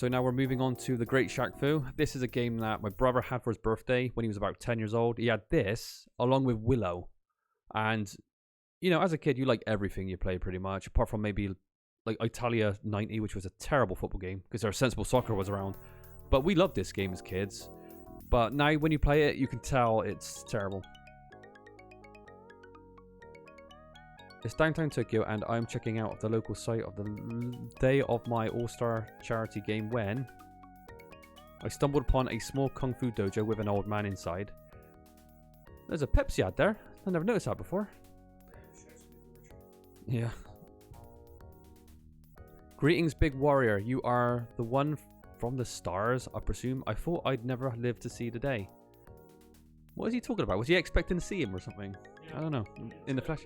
So now we're moving on to The Great Shaq Fu. This is a game that my brother had for his birthday when he was about 10 years old. He had this along with Willow. And, you know, as a kid, you like everything you play pretty much, apart from maybe like Italia 90, which was a terrible football game because our Sensible Soccer was around. But we loved this game as kids. But now when you play it, you can tell it's terrible. It's downtown Tokyo, and I'm checking out the local site of the day of my all-star charity game when I stumbled upon a small kung fu dojo with an old man inside. There's a Pepsi ad there. I never noticed that before. Yeah. Greetings, big warrior. You are the one from the stars, I presume. I thought I'd never live to see the day. What is he talking about? Was he expecting to see him or something? Yeah. I don't know. In the flesh.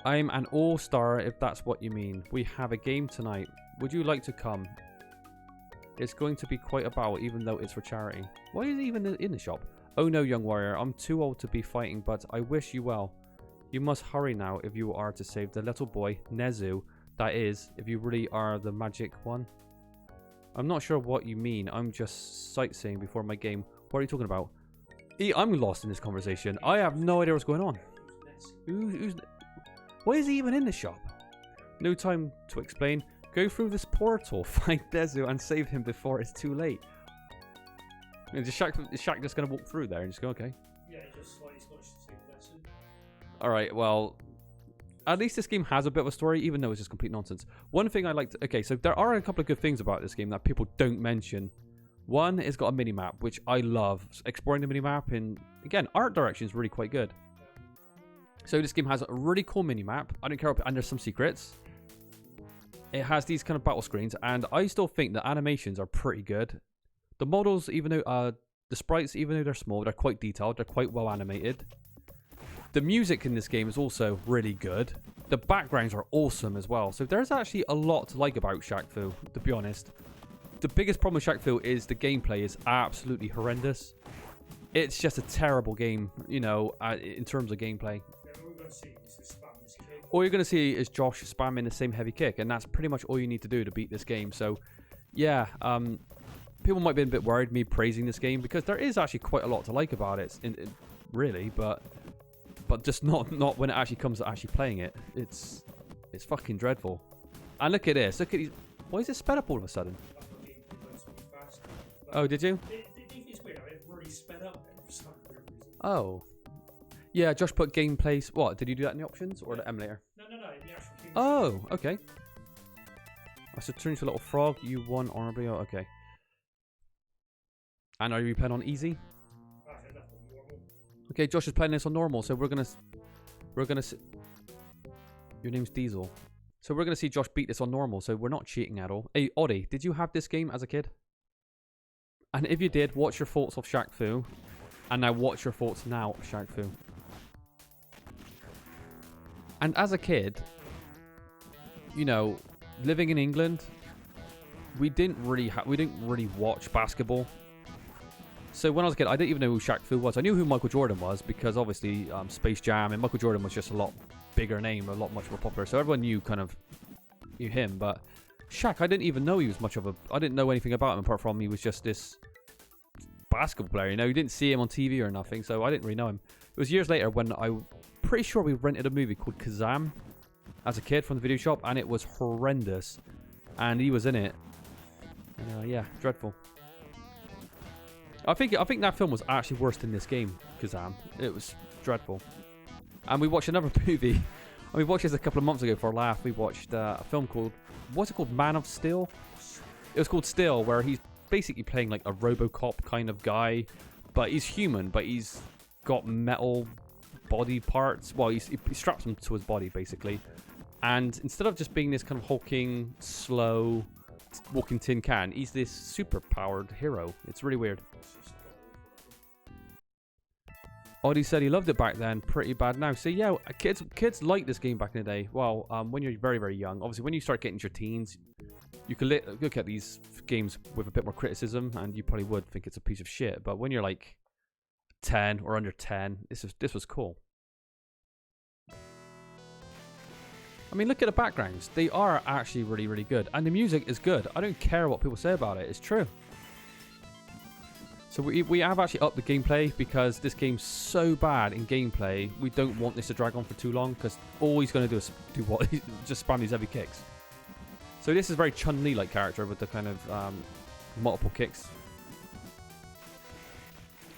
I'm an all-star if that's what you mean. We have a game tonight. Would you like to come? It's going to be quite a battle even though it's for charity. Why is he even in the shop? Oh no, young warrior. I'm too old to be fighting, but I wish you well. You must hurry now if you are to save the little boy, Nezu. That is, if you really are the magic one. I'm not sure what you mean. I'm just sightseeing before my game. What are you talking about? I'm lost in this conversation. I have no idea what's going on. Why is he even in the shop? No time to explain. Go through this portal, find Nezu, and save him before it's too late. Is Shaq just going to walk through there and just go, okay? Yeah, just like he's got to save Nezu. Alright, well, at least this game has a bit of a story, even though it's just complete nonsense. One thing I liked... Okay, so there are a couple of good things about this game that people don't mention. One, it's got a mini-map, which I love. Exploring the mini-map, and again, art direction is really quite good. So this game has a really cool mini-map. I don't care, and there's some secrets. It has these kind of battle screens, and I still think the animations are pretty good. The models, even though the sprites, even though they're small, they're quite detailed. They're quite well animated. The music in this game is also really good. The backgrounds are awesome as well. So there's actually a lot to like about Shaq Fu, to be honest. The biggest problem with Shaq Fu is the gameplay is absolutely horrendous. It's just a terrible game, you know, in terms of gameplay. All you're going to see is Josh spamming the same heavy kick, and that's pretty much all you need to do to beat this game. So, yeah, people might be a bit worried me praising this game because there is actually quite a lot to like about it, really, but just not when it actually comes to actually playing it. It's fucking dreadful. And look at this. Look at these. Why is it sped up all of a sudden? Oh, did you? It really sped up for some reason. Oh. Yeah, Josh put gameplay. What? Did you do that in the options or the emulator? No, the actual game. Oh, okay. I should turn into a little frog. You won honorably. Oh, okay. And are you playing on easy? Okay, Josh is playing this on normal, so we're gonna your name's Diesel. So we're gonna see Josh beat this on normal, so we're not cheating at all. Hey, Oddie, did you have this game as a kid? And if you did, what's your thoughts of Shaq Fu? And now what's your thoughts now of Shaq Fu? And as a kid, you know, living in England, we didn't really watch basketball. So when I was a kid, I didn't even know who Shaq Fu was. I knew who Michael Jordan was because obviously Space Jam, and Michael Jordan was just a lot bigger name, a lot much more popular. So everyone knew him. But Shaq, I didn't even know he was much of a... I didn't know anything about him apart from he was just this basketball player. You know, you didn't see him on TV or nothing, so I didn't really know him. It was years later when pretty sure we rented a movie called Kazam as a kid from the video shop, and it was horrendous. And he was in it. Yeah, dreadful. I think that film was actually worse than this game, Kazam. It was dreadful. And we watched another movie. And we watched this a couple of months ago for a laugh. We watched a film called, what's it called? Man of Steel? It was called Steel, where he's basically playing like a RoboCop kind of guy. But he's human, but he's got metal body parts. Well, he straps them to his body, basically. And instead of just being this kind of hulking, slow, walking tin can, he's this super-powered hero. It's really weird. Oddie said he loved it back then. Pretty bad now. So yeah, kids liked this game back in the day. Well, when you're very, very young. Obviously, when you start getting to your teens, you can look at these games with a bit more criticism, and you probably would think it's a piece of shit. But when you're like 10 or under 10, this was cool. I mean, look at the backgrounds. They are actually really, really good. And the music is good. I don't care what people say about it. It's true. So we have actually upped the gameplay because this game's so bad in gameplay. We don't want this to drag on for too long because all he's going to do is do what? Just spam these heavy kicks. So this is very Chun-Li-like character with the kind of multiple kicks.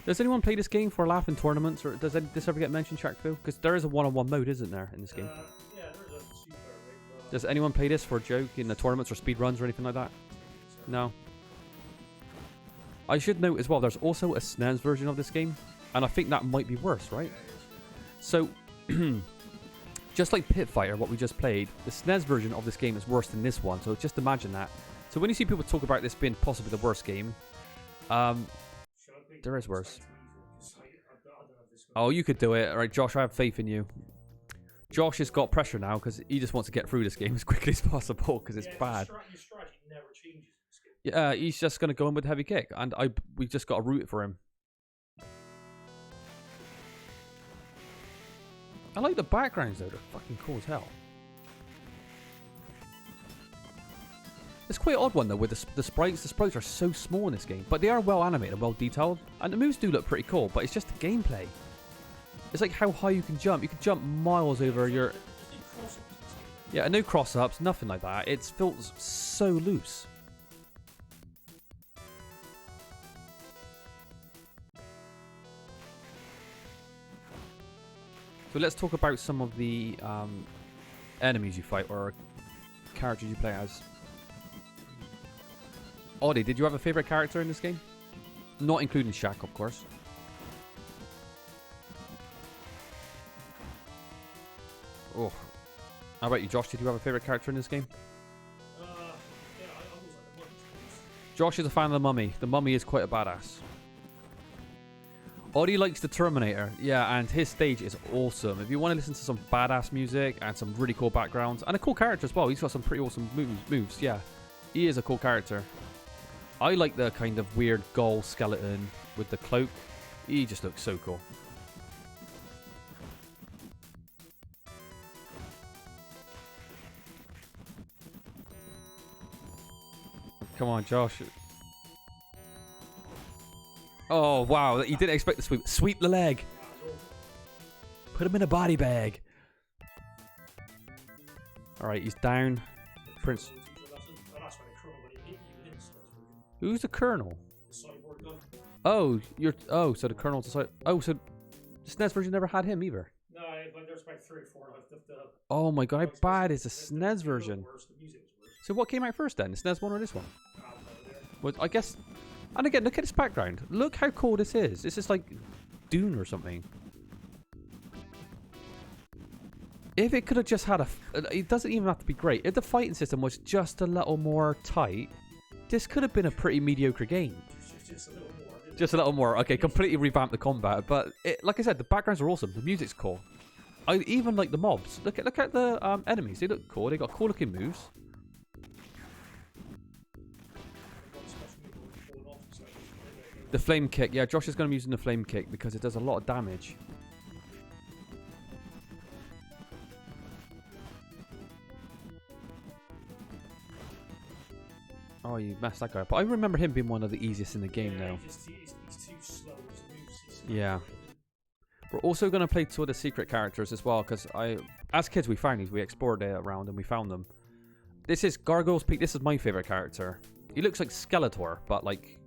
Does anyone play this game for a laugh in tournaments, or does this ever get mentioned, Shaq Fu? Because there is a one-on-one mode, isn't there, in this game? Yeah, there is a super big. Does anyone play this for a joke in the tournaments or speed runs or anything like that? No. I should note as well, there's also a SNES version of this game, and I think that might be worse, right? So, just like Pit Fighter, what we just played, the SNES version of this game is worse than this one, so just imagine that. So when you see people talk about this being possibly the worst game, there is worse. Oh, you could do it. All right, Josh, I have faith in you. Josh has got pressure now because he just wants to get through this game as quickly as possible because it's bad. Your strategy never changes in this game. Yeah, he's just going to go in with heavy kick, and we just got to root it for him. I like the backgrounds though; they're fucking cool as hell. It's quite an odd one though with the sprites. The sprites are so small in this game, but they are well animated and well detailed, and the moves do look pretty cool. But it's just the gameplay. It's like how high you can jump. You can jump miles over your. Yeah, no cross-ups, nothing like that. It feels so loose. So let's talk about some of the enemies you fight or characters you play as. Audie, did you have a favourite character in this game? Not including Shaq, of course. Oh. How about you, Josh? Did you have a favourite character in this game? Yeah, I always like the Mummy. Josh is a fan of the Mummy. The Mummy is quite a badass. Audie likes the Terminator. Yeah, and his stage is awesome. If you want to listen to some badass music and some really cool backgrounds, and a cool character as well. He's got some pretty awesome moves. Yeah, he is a cool character. I like the kind of weird gull skeleton with the cloak. He just looks so cool. Come on, Josh. Oh, wow. You didn't expect the sweep. Sweep the leg. Put him in a body bag. Alright, he's down. Prince. Who's the Colonel? Oh, so the Colonel's the side. Oh, so the SNES version never had him either. No, but there's about 3 or 4 left of the. Oh my god, how bad is the SNES version? So what came out first then? The SNES one or this one? Well, I guess. And again, look at this background. Look how cool this is. This is like Dune or something. If it could have just had a. It doesn't even have to be great. If the fighting system was just a little more tight, this could have been a pretty mediocre game. Just a little more. Just a little more. Okay, completely revamp the combat. But like I said, the backgrounds are awesome. The music's cool. I even like the mobs. Look at the enemies. They look cool. They got cool looking moves. The flame kick. Yeah, Josh is going to be using the flame kick because it does a lot of damage. Oh, you messed that guy up. But I remember him being one of the easiest in the game now. He's too slow as moves. Yeah. We're also going to play two of the secret characters as well because as kids we found these. We explored it around and we found them. This is Gargoyle's Peak. This is my favourite character. He looks like Skeletor, but like...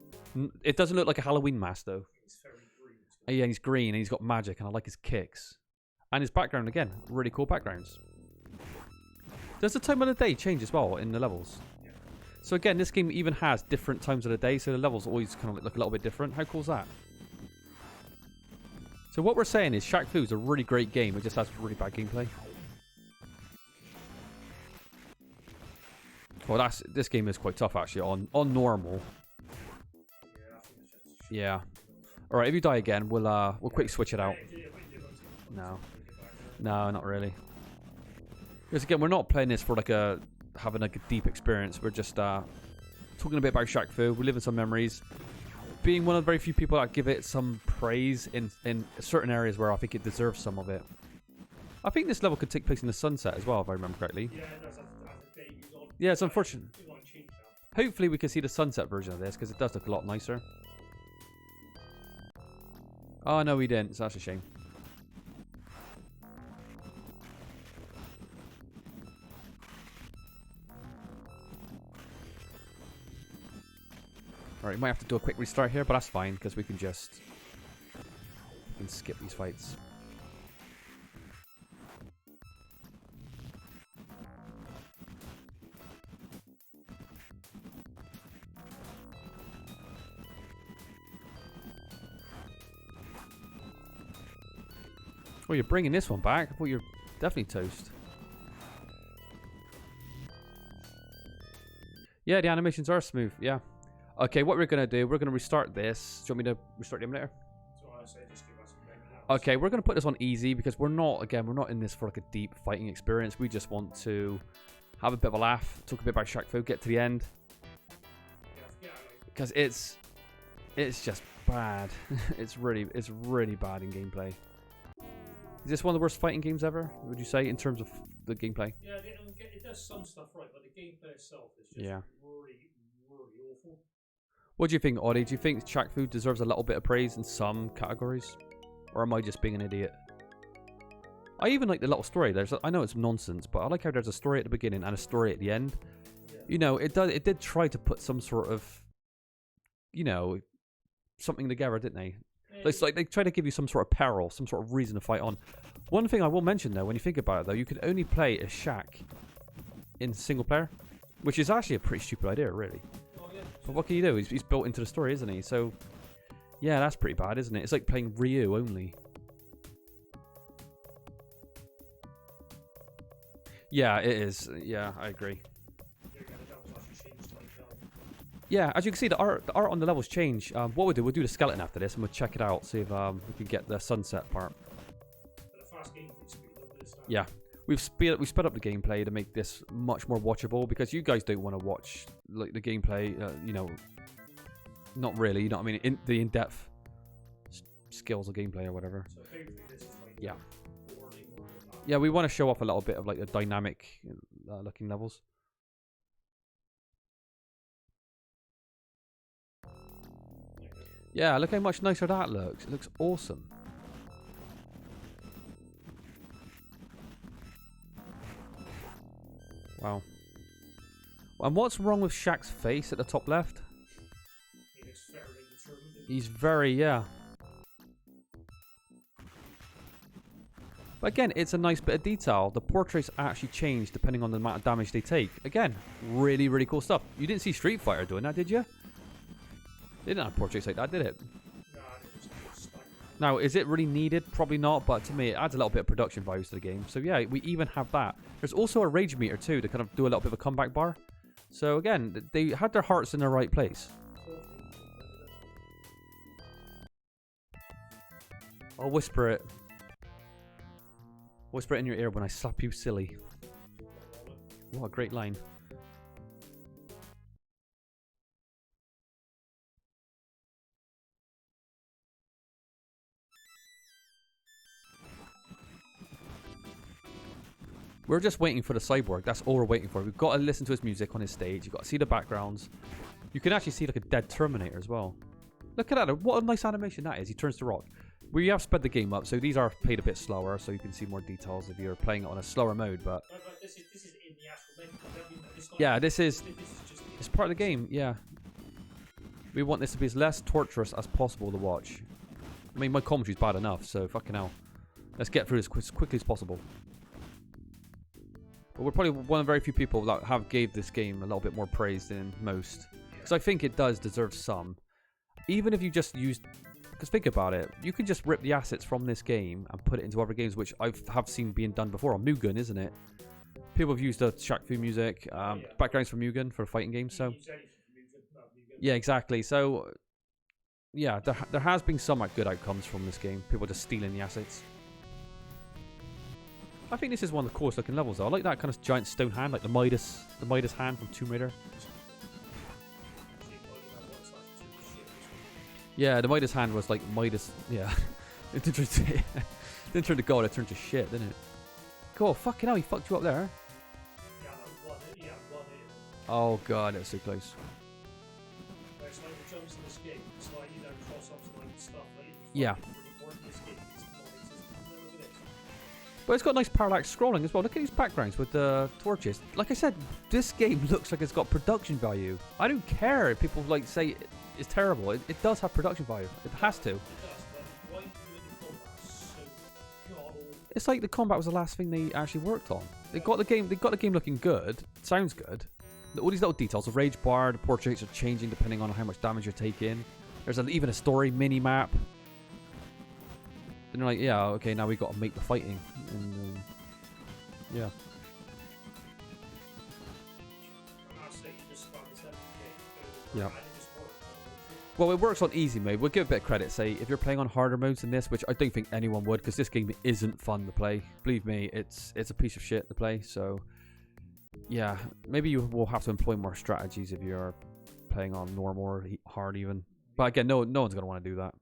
It doesn't look like a Halloween mask though. He's very green. Yeah, he's green and he's got magic and I like his kicks. And his background again, really cool backgrounds. Does the time of the day change as well in the levels? Yeah. So again, this game even has different times of the day, so the levels always kind of look a little bit different. How cool is that? So what we're saying is Shaq Fu is a really great game, it just has really bad gameplay. Well, this game is quite tough actually on normal. Yeah. All right. If you die again, we'll quick switch it out. No, not really. Because again, we're not playing this for having a deep experience. We're just talking a bit about Shaq Fu. We're living some memories. Being one of the very few people that give it some praise in certain areas where I think it deserves some of it. I think this level could take place in the sunset as well, if I remember correctly. Yeah, it does have a day goes on. Yeah, it's unfortunate. It might change that. Hopefully we can see the sunset version of this, because it does look a lot nicer. Oh, no, we didn't, so that's a shame. Alright, we might have to do a quick restart here, but that's fine, because we can just... We can skip these fights. Oh, you're bringing this one back? I thought you're definitely toast. Yeah, the animations are smooth, yeah. Okay, what we're going to do, we're going to restart this. Do you want me to restart the emulator? So I say just give us a break now. Okay, we're going to put this on easy because we're not, again, we're not in this for like a deep fighting experience. We just want to have a bit of a laugh, talk a bit about Shaq Fu, get to the end. Yeah, Because it's just bad. it's really bad in gameplay. Is this one of the worst fighting games ever, would you say, in terms of the gameplay? yeah, it does some stuff right, but the gameplay itself is just really awful. What do you think, Audie? Do you think Shaq Fu deserves a little bit of praise in some categories? Or am I just being an idiot? I even like the little story. I know it's nonsense, but I like how there's a story at the beginning and a story at the end. Yeah. You know, it did try to put some sort of, you know, something together, didn't they? It's like they try to give you some sort of peril, some sort of reason to fight on. One thing I will mention, though, when you think about it, though, you can only play as Shaq in single player, which is actually a pretty stupid idea, really. Oh, yeah. But what can you do? He's built into the story, isn't he? So, yeah, that's pretty bad, isn't it? It's like playing Ryu only. Yeah, it is. Yeah, I agree. Yeah, as you can see, the art on the levels change. What we'll do the skeleton after this, and we'll check it out, see if we can get the sunset part. Yeah, we've sped up the gameplay to make this much more watchable, because you guys don't want to watch like the gameplay. You know, not really. You know what I mean? The in-depth skills of gameplay or whatever. So hopefully this is like yeah. Yeah, we want to show off a little bit of like the dynamic looking levels. Yeah, look how much nicer that looks. It looks awesome. Wow. And what's wrong with Shaq's face at the top left? He looks very determined. He's very, yeah. But again, it's a nice bit of detail. The portraits actually change depending on the amount of damage they take. Again, really, really cool stuff. You didn't see Street Fighter doing that, did you? They didn't have portraits like that, did it? Now, is it really needed? Probably not, but to me, it adds a little bit of production values to the game. So yeah, we even have that. There's also a rage meter too to kind of do a little bit of a comeback bar. So again, they had their hearts in the right place. I'll whisper it. Whisper it in your ear when I slap you silly. What a great line. We're just waiting for the cyborg. That's all we're waiting for. We've got to listen to his music on his stage. You've got to see the backgrounds. You can actually see like a dead Terminator as well. Look at that. What a nice animation that is. He turns to rock. We have sped the game up, so these are played a bit slower, so you can see more details if you're playing it on a slower mode. But this is in the actual menu. Yeah, this is it's part of the game. Yeah, we want this to be as less torturous as possible to watch. I mean, my commentary's bad enough, so fucking hell. Let's get through this as quickly as possible. But we're probably one of the very few people that have gave this game a little bit more praise than most. Because I think it does deserve some. Even if you just used... Because think about it. You can just rip the assets from this game and put it into other games, which I have seen being done before on Mugen, isn't it? People have used the Shaq Fu music, backgrounds from Mugen for fighting games, so... Yeah, exactly. So, yeah, there has been some good outcomes from this game. People just stealing the assets. I think this is one of the coolest looking levels though. I like that kind of giant stone hand, like the Midas hand from Tomb Raider. Yeah, the Midas hand was like Midas, yeah. It didn't turn to God, it turned to shit, didn't it? Oh, fucking hell, he fucked you up there. Yeah, no, one hit. Oh, God, that's so close. It's like the jumps in this game. It's like, you know, cross ups and like stuff that Yeah. really important in this game. It's non-existent. Look at this. But it's got nice parallax scrolling as well. Look at these backgrounds with the torches. Like I said, this game looks like it's got production value. I don't care if people like say it's terrible. It does have production value. It has to. It does, but why are you doing the combat so god awful? It's like the combat was the last thing they actually worked on. They got the game looking good. Sounds good. All these little details. The rage bar, the portraits are changing depending on how much damage you're taking. There's even a story mini map. And they're like, yeah, okay, now we got to make the fighting. And yeah. Yeah. Well, it works on easy mode. We'll give a bit of credit. Say, if you're playing on harder modes than this, which I don't think anyone would, because this game isn't fun to play. Believe me, it's a piece of shit to play. So, yeah, maybe you will have to employ more strategies if you're playing on normal or hard even. But again, no one's going to want to do that.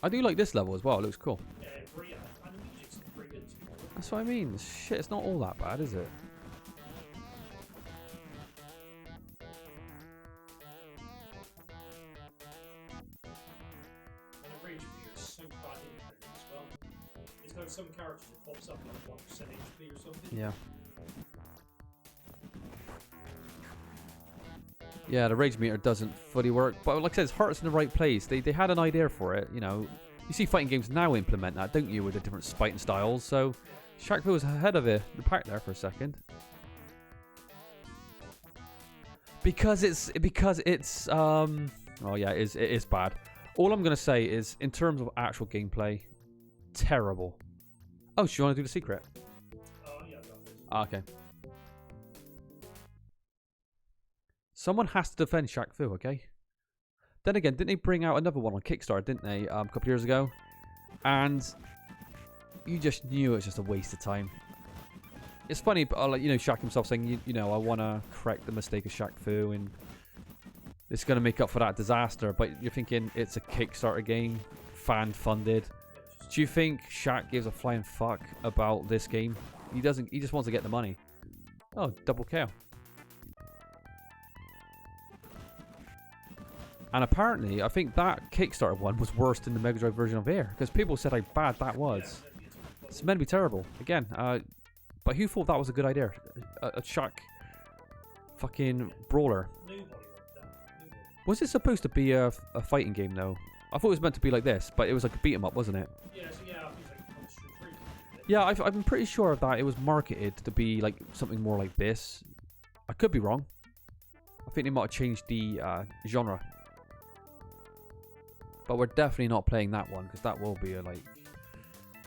I do like this level as well. It looks cool. Yeah, and the music's pretty good too. That's what I mean. Shit, it's not all that bad, is it? And the rage meter is so bad in as well. There's no some characters that pops up like 1% HP or something. Yeah. Yeah, the rage meter doesn't fully work, but like I said, its heart's in the right place. They had an idea for it, you know. You see fighting games now implement that, don't you, with the different fighting styles? So, Shaq was ahead of the pack there for a second. Because it's oh yeah, it is bad. All I'm gonna say is, in terms of actual gameplay, terrible. Oh, so you want to do the secret? Yeah, I got this. Okay. Someone has to defend Shaq Fu, okay? Then again, didn't they bring out another one on Kickstarter, didn't they, a couple of years ago? And you just knew it was just a waste of time. It's funny, but like, you know, Shaq himself saying, you know, I want to correct the mistake of Shaq Fu, and it's going to make up for that disaster. But you're thinking it's a Kickstarter game, fan-funded. Do you think Shaq gives a flying fuck about this game? He doesn't. He just wants to get the money. Oh, double KO. And apparently, I think that Kickstarter one was worse than the Mega Drive version of Air, because people said how bad that was. It's meant to be terrible. Again, but who thought that was a good idea? A Shaq fucking brawler. Was it supposed to be a fighting game though? I thought it was meant to be like this, but it was like a beat 'em up, wasn't it? Yeah, so yeah, I think it's like yeah, I'm pretty sure of that. It was marketed to be like something more like this. I could be wrong. I think they might have changed the genre. But we're definitely not playing that one, because that will be a like...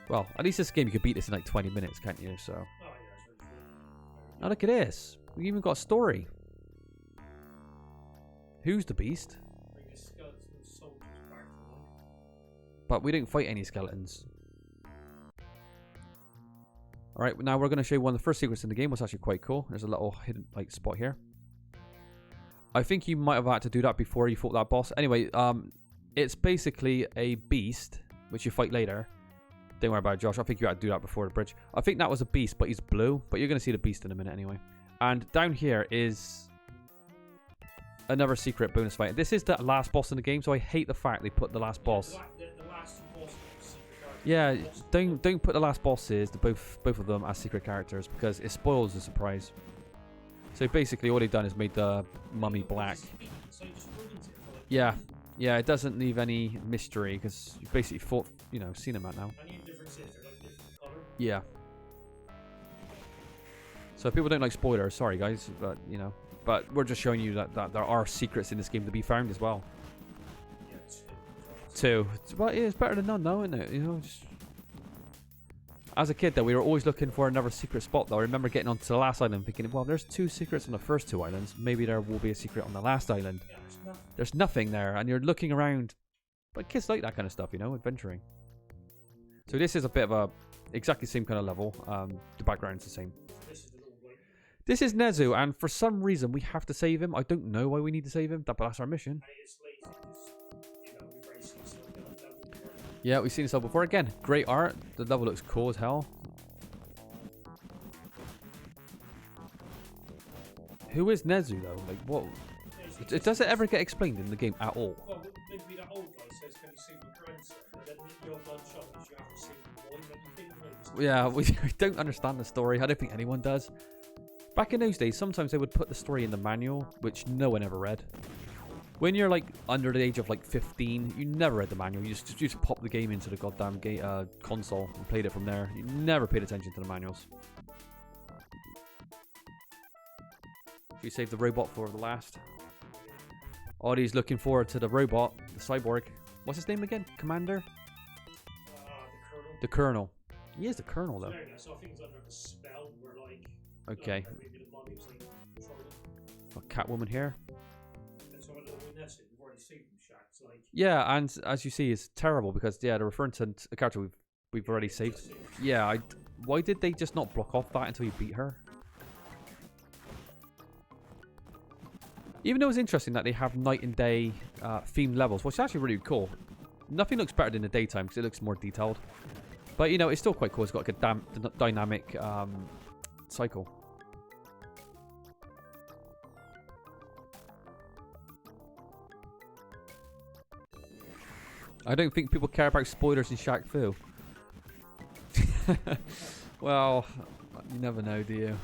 Well, at least this game you could beat this in like 20 minutes, can't you? So. Oh, yeah, that's really true. Now look at this. We even got a story. Who's the beast? Bring the skeleton soldiers back to life. But we didn't fight any skeletons. Alright, now we're going to show you one of the first secrets in the game, which is actually quite cool. There's a little hidden like spot here. I think you might have had to do that before you fought that boss. Anyway, it's basically a beast, which you fight later. Don't worry about it, Josh. I think you had to do that before the bridge. I think that was a beast, but he's blue. But you're going to see the beast in a minute anyway. And down here is another secret bonus fight. This is the last boss in the game, so I hate the fact they put the last boss. The last two bosses are secret characters. Yeah, don't put the last bosses, both of them, as secret characters, because it spoils the surprise. So basically, all they've done is made the mummy black. Yeah. Yeah, it doesn't leave any mystery, because you basically fought, you know, seen them out now. Yeah. So if people don't like spoilers, sorry guys, but you know, but we're just showing you that there are secrets in this game to be found as well. Yeah, two. Well, yeah, it's better than none, though, isn't it? You know, just... As a kid, though, we were always looking for another secret spot. Though I remember getting onto the last island, thinking, well, there's 2 secrets on the first 2 islands. Maybe there will be a secret on the last island. Yeah, there's nothing. There's nothing there, and you're looking around. But kids like that kind of stuff, you know, adventuring. So this is a bit of a exactly the same kind of level. The background's the same. This is Nezu, and for some reason we have to save him. I don't know why we need to save him, but that's our mission. Yeah, we've seen this all before. Again, great art. The level looks cool as hell. Who is Nezu though? Like what? Does it ever get explained in the game at all? Well, maybe that old guy says, "Can you see my grandson?" And then the old man shot is you have to see the boy. Then you think maybe. Yeah, we don't understand the story. I don't think anyone does. Back in those days, sometimes they would put the story in the manual, which no one ever read. When you're like under the age of like 15, you never read the manual. You just pop the game into the goddamn console and played it from there. You never paid attention to the manuals. Should we save the robot for the last? Audie's looking forward to the robot, the cyborg. What's his name again? Commander? The colonel. The Colonel. He is the Colonel though. So I think it's under the spell where like. Okay. Maybe the money was like controlling. Got Catwoman here. And so we've already seen them, Shaq. So like. Yeah, and as you see, it's terrible because yeah, they're referring to a character we've already saved. Yeah, why did they just not block off that until you beat her? Even though it's interesting that they have night and day themed levels, which is actually really cool. Nothing looks better in the daytime because it looks more detailed. But you know, it's still quite cool. It's got like a dynamic cycle. I don't think people care about spoilers in Shaq Fu. Well, you never know, do you?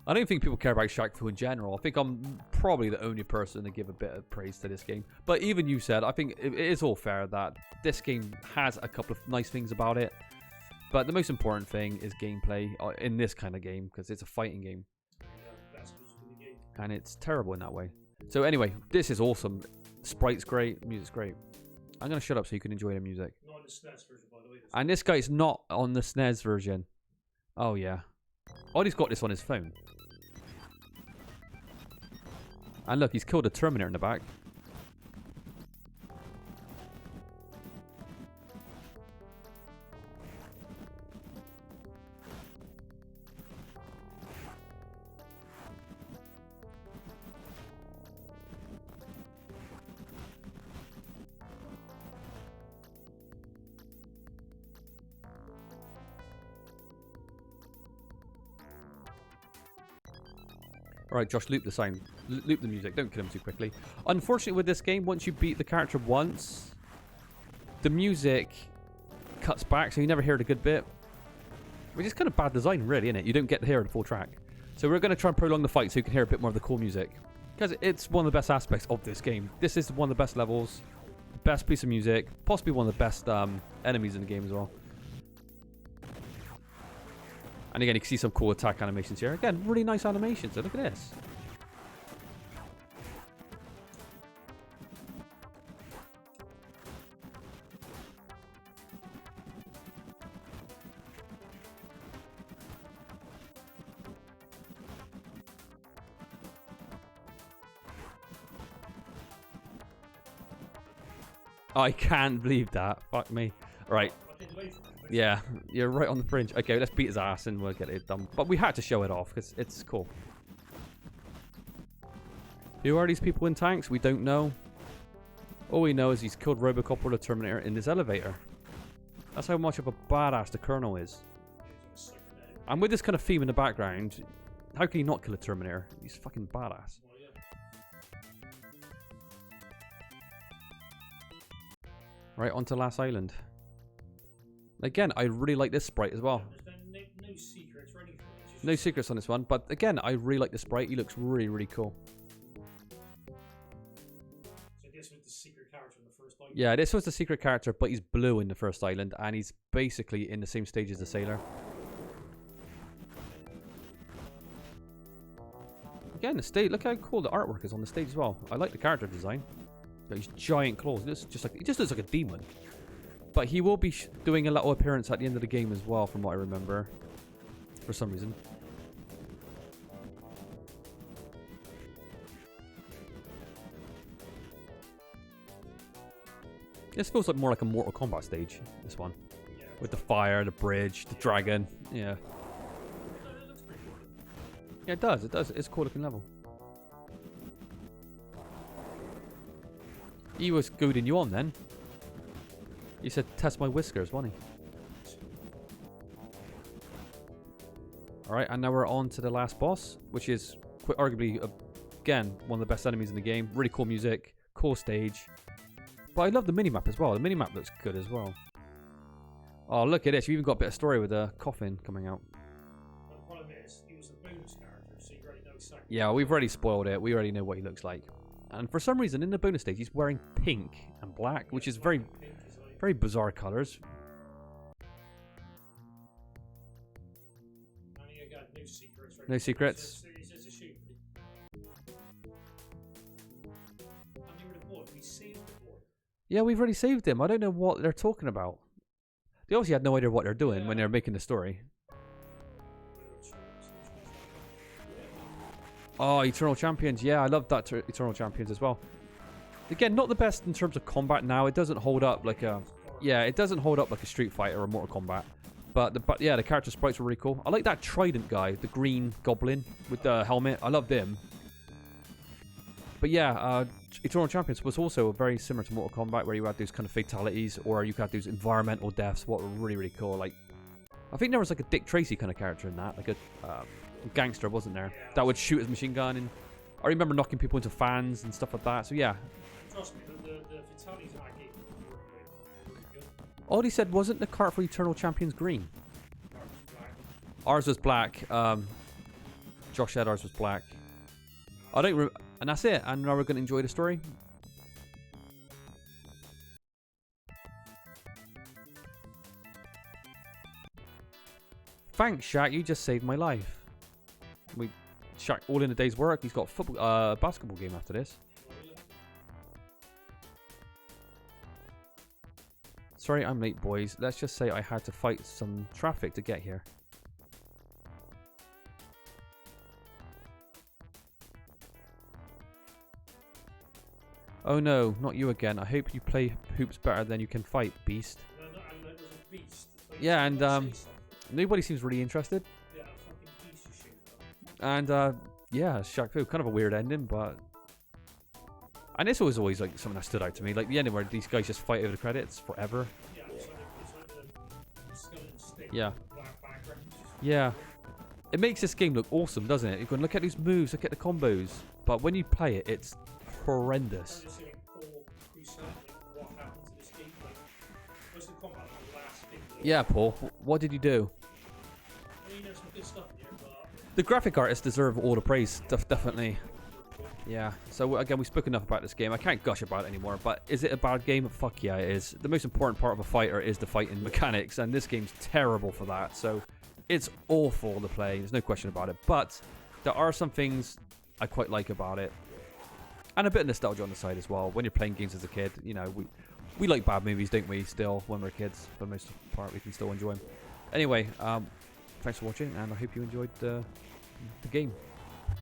I don't think people care about Shaq Fu in general. I think I'm probably the only person to give a bit of praise to this game. But even you said, I think it is all fair that this game has a couple of nice things about it. But the most important thing is gameplay in this kind of game, because it's a fighting game. And it's terrible in that way. So anyway, this is awesome. Sprite's great, music's great. I'm going to shut up so you can enjoy the music. Not on the SNES version, by the way. And this guy's not on the SNES version. Oh yeah. Ollie's got this on his phone. And look, he's killed a Terminator in the back. Alright, Josh, loop the music. Don't kill him too quickly. Unfortunately, with this game, once you beat the character once, the music cuts back, so you never hear the good bit. Which is kind of bad design, really, isn't it? You don't get to hear the full track. So we're going to try and prolong the fight so you can hear a bit more of the cool music. Because it's one of the best aspects of this game. This is one of the best levels, best piece of music, possibly one of the best enemies in the game as well. And again, you can see some cool attack animations here. Again, really nice animations. So look at this. I can't believe that. Fuck me. Right. Yeah, you're right on the fringe. Okay, let's beat his ass and we'll get it done. But we had to show it off because it's cool. Who are these people in tanks? We don't know. All we know is he's killed Robocop or the Terminator in this elevator. That's how much of a badass the Colonel is. And with this kind of theme in the background, how can you not kill a Terminator? He's fucking badass. Right, on to Last Island. Again, I really like this sprite as well. No secrets or anything. No secrets on this one, but again, I really like the sprite. He looks really, really cool. So this was the secret character in the first island? Yeah, this was the secret character, but he's blue in the first island, and he's basically in the same stage as the sailor. Again, the stage. Look how cool the artwork is on the stage as well. I like the character design. These giant claws. He just looks like a demon. But he will be doing a little appearance at the end of the game as well, from what I remember. For some reason. This feels like more like a Mortal Kombat stage, this one. Yeah, with the fire, the bridge, the dragon. Yeah. It looks pretty cool. Yeah, it does. It does. It's a cool looking level. He was goading you on then. You said test my whiskers, wasn't he? Alright, and now we're on to the last boss, which is arguably, again, one of the best enemies in the game. Really cool music, cool stage. But I love the minimap as well. The minimap looks good as well. Oh, look at this. You even got a bit of story with a coffin coming out. Well, the problem is, he was a bonus character, so you already know exactly. Yeah, we've already spoiled it. We already know what he looks like. And for some reason, in the bonus stage, he's wearing pink and black, which is very, very bizarre colours. No secrets. Right? No secrets. It's a shoot. And you would have bought. We saved the board. Yeah, we've already saved him. I don't know what they're talking about. They obviously had no idea what they're doing when they're making the story. Oh, Eternal Champions. Yeah, I love that Eternal Champions as well. Again, not the best in terms of combat now. It doesn't hold up like a... Yeah, it doesn't hold up like a Street Fighter or Mortal Kombat. But yeah, the character sprites were really cool. I like that Trident guy, the green goblin with the helmet. I loved him. But yeah, Eternal Champions was also very similar to Mortal Kombat, where you had those kind of fatalities, or you could have those environmental deaths, what were really, really cool. Like, I think there was like a Dick Tracy kind of character in that, like a gangster, wasn't there? That would shoot his machine gun, and I remember knocking people into fans and stuff like that. So yeah. Trust me, the fatalities in that game were really good. All he said wasn't the cart for Eternal Champions green. Ours was black. Josh said ours was black. I don't. And that's it. And now we're going to enjoy the story. Thanks, Shaq. You just saved my life. Shaq, all in a day's work. He's got a football, basketball game after this. Sorry, I'm late, boys. Let's just say I had to fight some traffic to get here. Oh no, not you again. I hope you play hoops better than you can fight, Beast. No, and it was a beast. Yeah, and nobody seems really interested. Yeah, a fucking beast you shoot. And yeah, Shaq Fu, kind of a weird ending, but... And this was always like something that stood out to me. Like the ending where these guys just fight over the credits forever. Yeah, it's like the skeleton stick. Yeah. Black background. Yeah. It makes this game look awesome, doesn't it? You can look at these moves, look at the combos. But when you play it, it's horrendous. Yeah, Paul. What did you do? I mean, there's some good stuff in here, but... The graphic artists deserve all the praise, definitely. Yeah, so again, we spoke enough about this game. I can't gush about it anymore, but is it a bad game? Fuck yeah, it is. The most important part of a fighter is the fighting mechanics, and this game's terrible for that, so it's awful to play, there's no question about it. But there are some things I quite like about it, and a bit of nostalgia on the side as well. When you're playing games as a kid, you know, we like bad movies, don't we, still, when we're kids. For the most part, we can still enjoy them. Anyway, thanks for watching, and I hope you enjoyed the game.